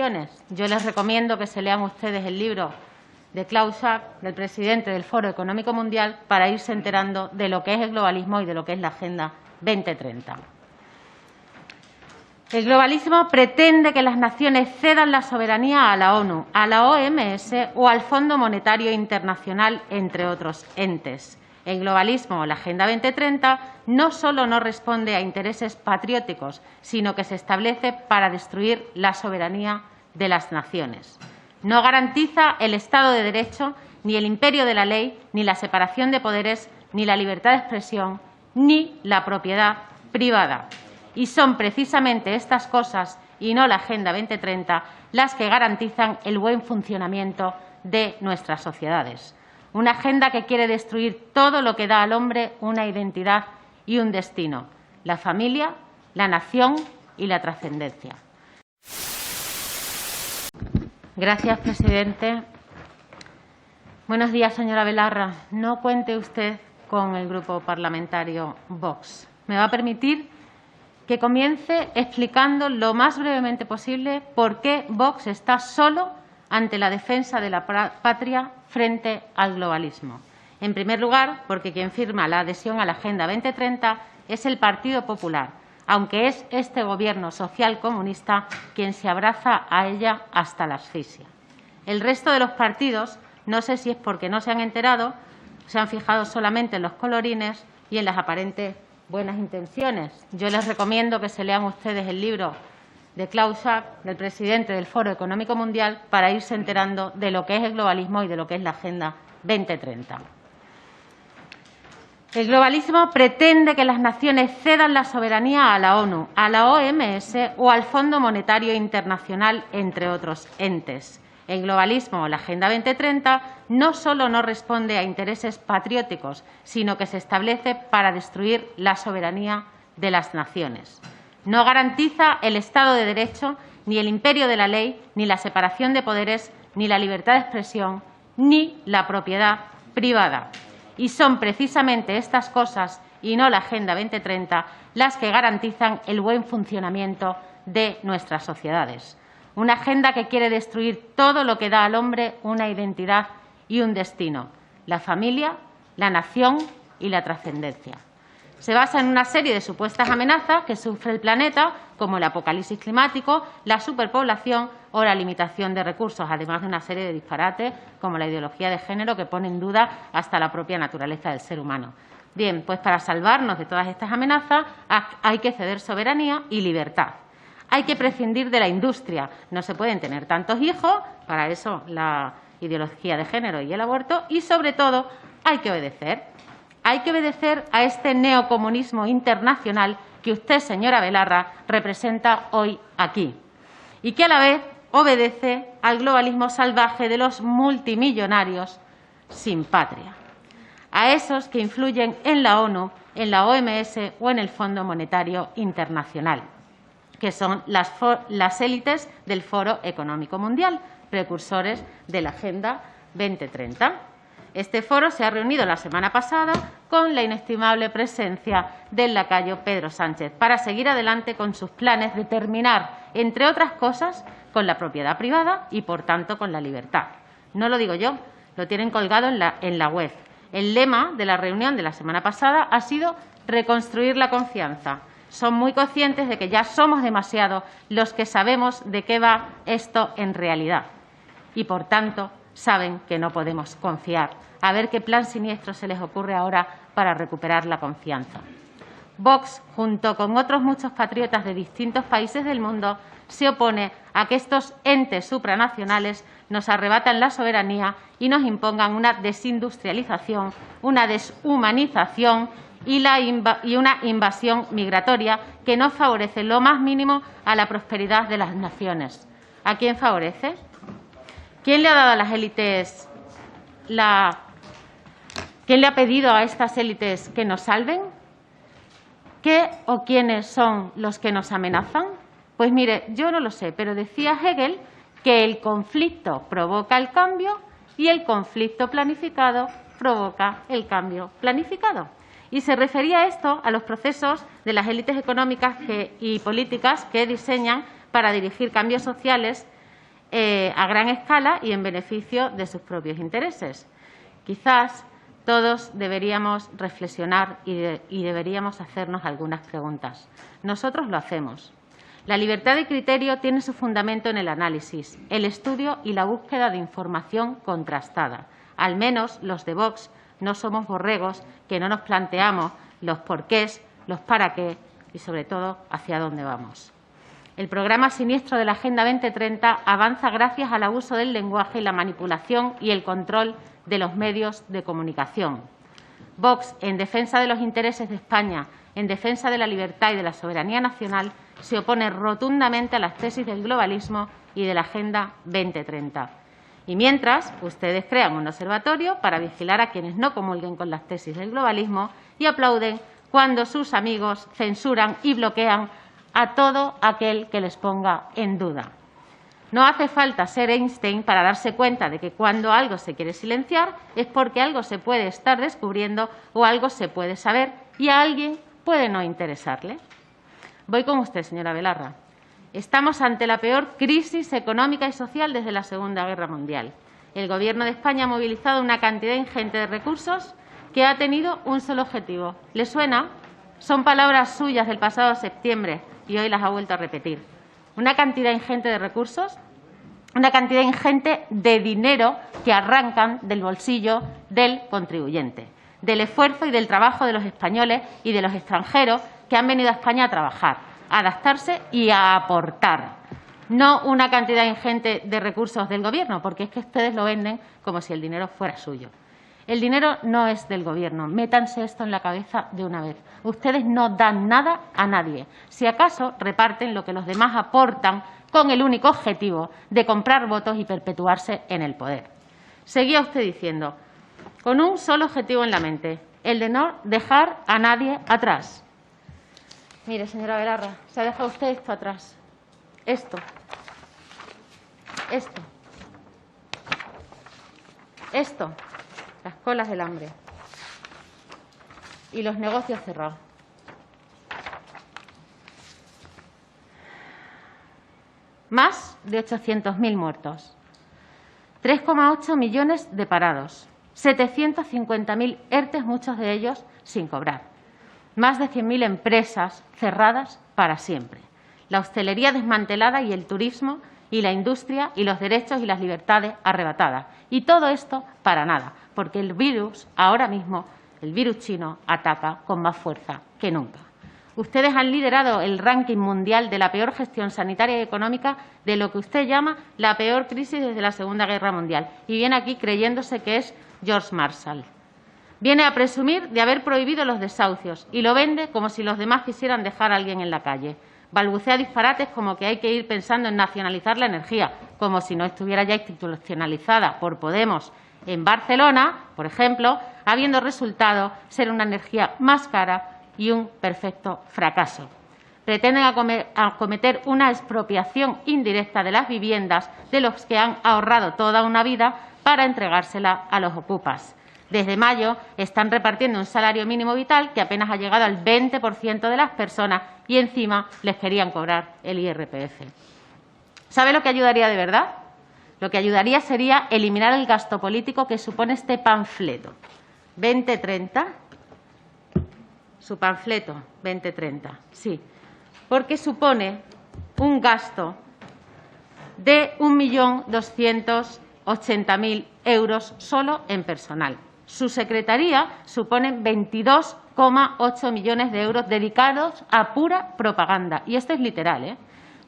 naciones. Yo les recomiendo que se lean ustedes el libro de Klaus Schwab, del presidente del Foro Económico Mundial, para irse enterando de lo que es el globalismo y de lo que es la Agenda 2030. El globalismo pretende que las naciones cedan la soberanía a la ONU, a la OMS o al Fondo Monetario Internacional, entre otros entes. El globalismo o la Agenda 2030 no solo no responde a intereses patrióticos, sino que se establece para destruir la soberanía de las naciones. No garantiza el Estado de Derecho, ni el imperio de la ley, ni la separación de poderes, ni la libertad de expresión, ni la propiedad privada. Y son precisamente estas cosas, y no la Agenda 2030, las que garantizan el buen funcionamiento de nuestras sociedades. Una agenda que quiere destruir todo lo que da al hombre una identidad y un destino: la familia, la nación y la trascendencia. Gracias, presidente. Buenos días, señora Belarra. No cuente usted con el Grupo Parlamentario Vox. Me va a permitir que comience explicando lo más brevemente posible por qué Vox está solo ante la defensa de la patria frente al globalismo. En primer lugar, porque quien firma la adhesión a la Agenda 2030 es el Partido Popular, aunque es este Gobierno social comunista quien se abraza a ella hasta la asfixia. El resto de los partidos, no sé si es porque no se han enterado, se han fijado solamente en los colorines y en las aparentes buenas intenciones. Yo les recomiendo que se lean ustedes el libro de Klaus Schwab, del presidente del Foro Económico Mundial, para irse enterando de lo que es el globalismo y de lo que es la Agenda 2030. El globalismo pretende que las naciones cedan la soberanía a la ONU, a la OMS o al Fondo Monetario Internacional, entre otros entes. El globalismo o la Agenda 2030 no solo no responde a intereses patrióticos, sino que se establece para destruir la soberanía de las naciones. No garantiza el Estado de Derecho, ni el imperio de la ley, ni la separación de poderes, ni la libertad de expresión, ni la propiedad privada. Y son precisamente estas cosas, y no la Agenda 2030, las que garantizan el buen funcionamiento de nuestras sociedades. Una agenda que quiere destruir todo lo que da al hombre una identidad y un destino: la familia, la nación y la trascendencia. Se basa en una serie de supuestas amenazas que sufre el planeta, como el apocalipsis climático, la superpoblación o la limitación de recursos, además de una serie de disparates como la ideología de género que pone en duda hasta la propia naturaleza del ser humano. Bien, pues para salvarnos de todas estas amenazas hay que ceder soberanía y libertad. Hay que prescindir de la industria. No se pueden tener tantos hijos, para eso la ideología de género y el aborto, y sobre todo hay que obedecer. Hay que obedecer a este neocomunismo internacional que usted, señora Belarra, representa hoy aquí, y que a la vez obedece al globalismo salvaje de los multimillonarios sin patria, a esos que influyen en la ONU, en la OMS o en el Fondo Monetario Internacional, que son las élites del Foro Económico Mundial, precursores de la Agenda 2030. Este foro se ha reunido la semana pasada con la inestimable presencia del lacayo Pedro Sánchez para seguir adelante con sus planes de terminar, entre otras cosas, con la propiedad privada y, por tanto, con la libertad. No lo digo yo, lo tienen colgado en la web. El lema de la reunión de la semana pasada ha sido reconstruir la confianza. Son muy conscientes de que ya somos demasiados los que sabemos de qué va esto en realidad y, por tanto, saben que no podemos confiar. A ver qué plan siniestro se les ocurre ahora para recuperar la confianza. Vox, junto con otros muchos patriotas de distintos países del mundo, se opone a que estos entes supranacionales nos arrebatan la soberanía y nos impongan una desindustrialización, una deshumanización y una invasión migratoria que no favorece lo más mínimo a la prosperidad de las naciones. ¿A quién favorece? ¿Quién le ha dado a las élites ¿Quién le ha pedido a estas élites que nos salven? ¿Qué o quiénes son los que nos amenazan? Pues mire, yo no lo sé, pero decía Hegel que el conflicto provoca el cambio y el conflicto planificado provoca el cambio planificado. Y se refería a esto a los procesos de las élites económicas y políticas que diseñan para dirigir cambios sociales a gran escala y en beneficio de sus propios intereses. Quizás todos deberíamos reflexionar y deberíamos hacernos algunas preguntas. Nosotros lo hacemos. La libertad de criterio tiene su fundamento en el análisis, el estudio y la búsqueda de información contrastada. Al menos los de Vox no somos borregos que no nos planteamos los porqués, los para qué y, sobre todo, hacia dónde vamos. El programa siniestro de la Agenda 2030 avanza gracias al abuso del lenguaje y la manipulación y el control de los medios de comunicación. Vox, en defensa de los intereses de España, en defensa de la libertad y de la soberanía nacional, se opone rotundamente a las tesis del globalismo y de la Agenda 2030. Y mientras, ustedes crean un observatorio para vigilar a quienes no comulguen con las tesis del globalismo y aplauden cuando sus amigos censuran y bloquean a todo aquel que les ponga en duda. No hace falta ser Einstein para darse cuenta de que cuando algo se quiere silenciar es porque algo se puede estar descubriendo o algo se puede saber y a alguien puede no interesarle. Voy con usted, señora Belarra. Estamos ante la peor crisis económica y social desde la Segunda Guerra Mundial. El Gobierno de España ha movilizado una cantidad ingente de recursos que ha tenido un solo objetivo. ¿Le suena? Son palabras suyas del pasado septiembre y hoy las ha vuelto a repetir. Una cantidad ingente de recursos, una cantidad ingente de dinero que arrancan del bolsillo del contribuyente, del esfuerzo y del trabajo de los españoles y de los extranjeros que han venido a España a trabajar, a adaptarse y a aportar. No una cantidad ingente de recursos del Gobierno, porque es que ustedes lo venden como si el dinero fuera suyo. El dinero no es del Gobierno. Métanse esto en la cabeza de una vez. Ustedes no dan nada a nadie. Si acaso, reparten lo que los demás aportan con el único objetivo de comprar votos y perpetuarse en el poder. Seguía usted diciendo, con un solo objetivo en la mente, el de no dejar a nadie atrás. Mire, señora Belarra, se ha dejado usted esto atrás. Esto. Las colas del hambre y los negocios cerrados. Más de 800.000 muertos, 3,8 millones de parados, 750.000 ERTEs, muchos de ellos sin cobrar, más de 100.000 empresas cerradas para siempre, la hostelería desmantelada y el turismo y la industria y los derechos y las libertades arrebatadas. Y todo esto para nada, porque el virus, ahora mismo, el virus chino, ataca con más fuerza que nunca. Ustedes han liderado el ranking mundial de la peor gestión sanitaria y económica de lo que usted llama la peor crisis desde la Segunda Guerra Mundial. Y viene aquí creyéndose que es George Marshall. Viene a presumir de haber prohibido los desahucios y lo vende como si los demás quisieran dejar a alguien en la calle. Balbucea disparates como que hay que ir pensando en nacionalizar la energía, como si no estuviera ya institucionalizada por Podemos en Barcelona, por ejemplo, habiendo resultado ser una energía más cara y un perfecto fracaso. Pretenden acometer una expropiación indirecta de las viviendas de los que han ahorrado toda una vida para entregársela a los ocupas. Desde mayo están repartiendo un salario mínimo vital que apenas ha llegado al 20% de las personas y encima les querían cobrar el IRPF. ¿Sabe lo que ayudaría de verdad? Lo que ayudaría sería eliminar el gasto político que supone este panfleto 2030. Su panfleto 2030, sí, porque supone un gasto de 1.280.000 euros solo en personal. Su secretaría supone 22,8 millones de euros dedicados a pura propaganda. Y esto es literal,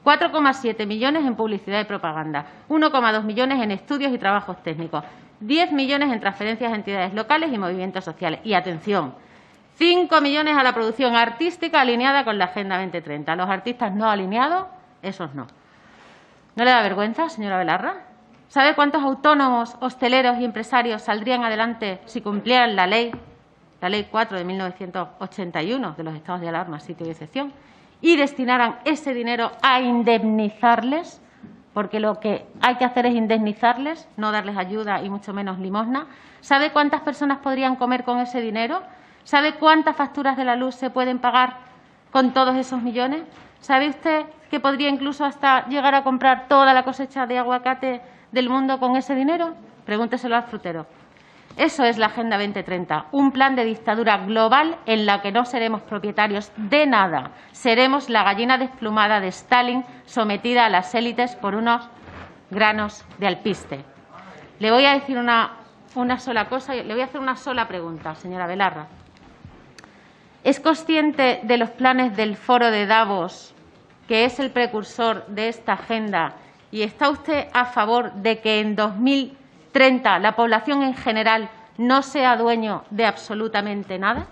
4,7 millones en publicidad y propaganda, 1,2 millones en estudios y trabajos técnicos, 10 millones en transferencias a entidades locales y movimientos sociales. Y atención, 5 millones a la producción artística alineada con la Agenda 2030. Los artistas no alineados, esos no. ¿No le da vergüenza, señora Belarra? ¿Sabe cuántos autónomos, hosteleros y empresarios saldrían adelante si cumplieran la ley 4 de 1981 de los estados de alarma, sitio y excepción, y destinaran ese dinero a indemnizarles? Porque lo que hay que hacer es indemnizarles, no darles ayuda y mucho menos limosna. ¿Sabe cuántas personas podrían comer con ese dinero? ¿Sabe cuántas facturas de la luz se pueden pagar con todos esos millones? ¿Sabe usted que podría incluso hasta llegar a comprar toda la cosecha de aguacate del mundo con ese dinero? Pregúnteselo al frutero. Eso es la Agenda 2030, un plan de dictadura global en la que no seremos propietarios de nada. Seremos la gallina desplumada de Stalin sometida a las élites por unos granos de alpiste. Le voy a decir una sola cosa, le voy a hacer una sola pregunta, señora Belarra. ¿Es consciente de los planes del Foro de Davos, que es el precursor de esta agenda, y está usted a favor de que en 2030 la población en general no sea dueño de absolutamente nada?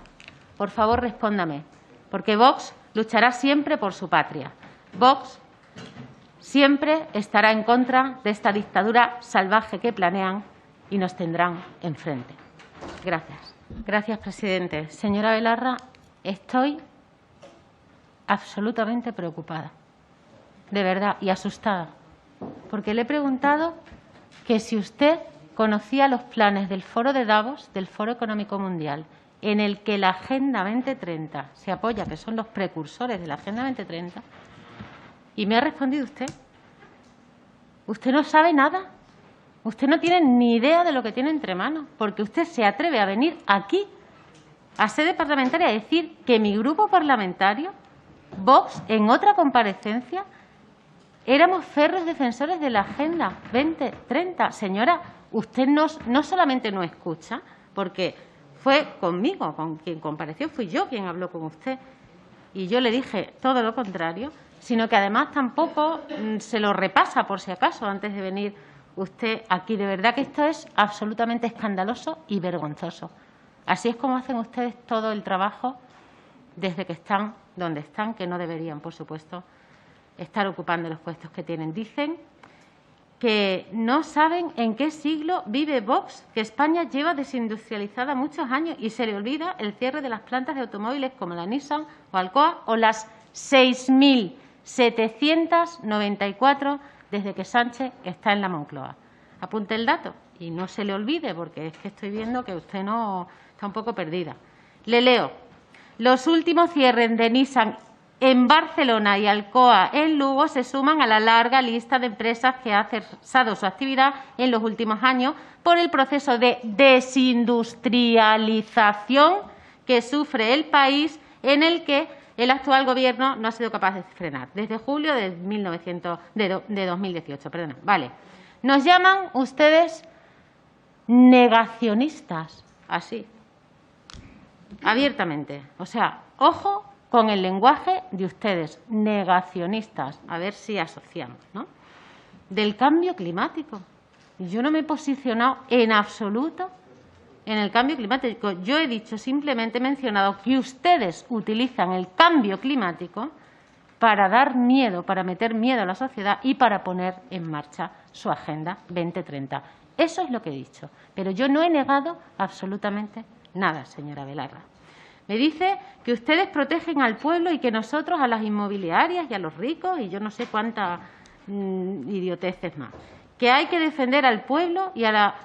Por favor, respóndame, porque Vox luchará siempre por su patria. Vox siempre estará en contra de esta dictadura salvaje que planean y nos tendrán enfrente. Gracias. Gracias, presidente. Señora Belarra, estoy absolutamente preocupada, de verdad, y asustada, porque le he preguntado que si usted conocía los planes del Foro de Davos, del Foro Económico Mundial, en el que la Agenda 2030 se apoya, que son los precursores de la Agenda 2030, y me ha respondido usted no sabe nada, usted no tiene ni idea de lo que tiene entre manos, porque usted se atreve a venir aquí, a sede parlamentaria, a decir que mi grupo parlamentario, Vox, en otra comparecencia, éramos férreos defensores de la Agenda 2030. Señora, usted no solamente no escucha, porque fue conmigo, con quien compareció, fui yo quien habló con usted, y yo le dije todo lo contrario, sino que además tampoco se lo repasa por si acaso antes de venir usted aquí. De verdad que esto es absolutamente escandaloso y vergonzoso. Así es como hacen ustedes todo el trabajo desde que están donde están, que no deberían, por supuesto, estar ocupando los puestos que tienen. Dicen que no saben en qué siglo vive Vox, que España lleva desindustrializada muchos años y se le olvida el cierre de las plantas de automóviles como la Nissan o Alcoa o las 6.794 desde que Sánchez está en la Moncloa. Apunte el dato y no se le olvide, porque es que estoy viendo que usted no está un poco perdida. Le leo. Los últimos cierres de Nissan en Barcelona y Alcoa en Lugo se suman a la larga lista de empresas que ha cesado su actividad en los últimos años por el proceso de desindustrialización que sufre el país, en el que el actual Gobierno no ha sido capaz de frenar desde julio de 2018. Perdona. Vale. Nos llaman ustedes negacionistas, así, abiertamente. O sea, ojo con el lenguaje de ustedes, negacionistas, a ver si asociamos, ¿no? Del cambio climático. Yo no me he posicionado en absoluto en el cambio climático. Yo he dicho, simplemente he mencionado que ustedes utilizan el cambio climático para dar miedo, para meter miedo a la sociedad y para poner en marcha su Agenda 2030. Eso es lo que he dicho. Pero yo no he negado absolutamente nada, señora Belarra. Me dice que ustedes protegen al pueblo y que nosotros a las inmobiliarias y a los ricos y yo no sé cuántas idioteces más. Que hay que defender al pueblo y a la...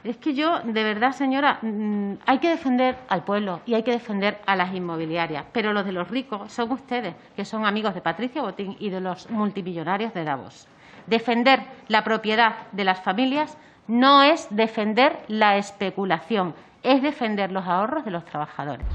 Es que yo, de verdad, señora, hay que defender al pueblo y hay que defender a las inmobiliarias. Pero los de los ricos son ustedes, que son amigos de Patricia Botín y de los multimillonarios de Davos. Defender la propiedad de las familias no es defender la especulación, es defender los ahorros de los trabajadores.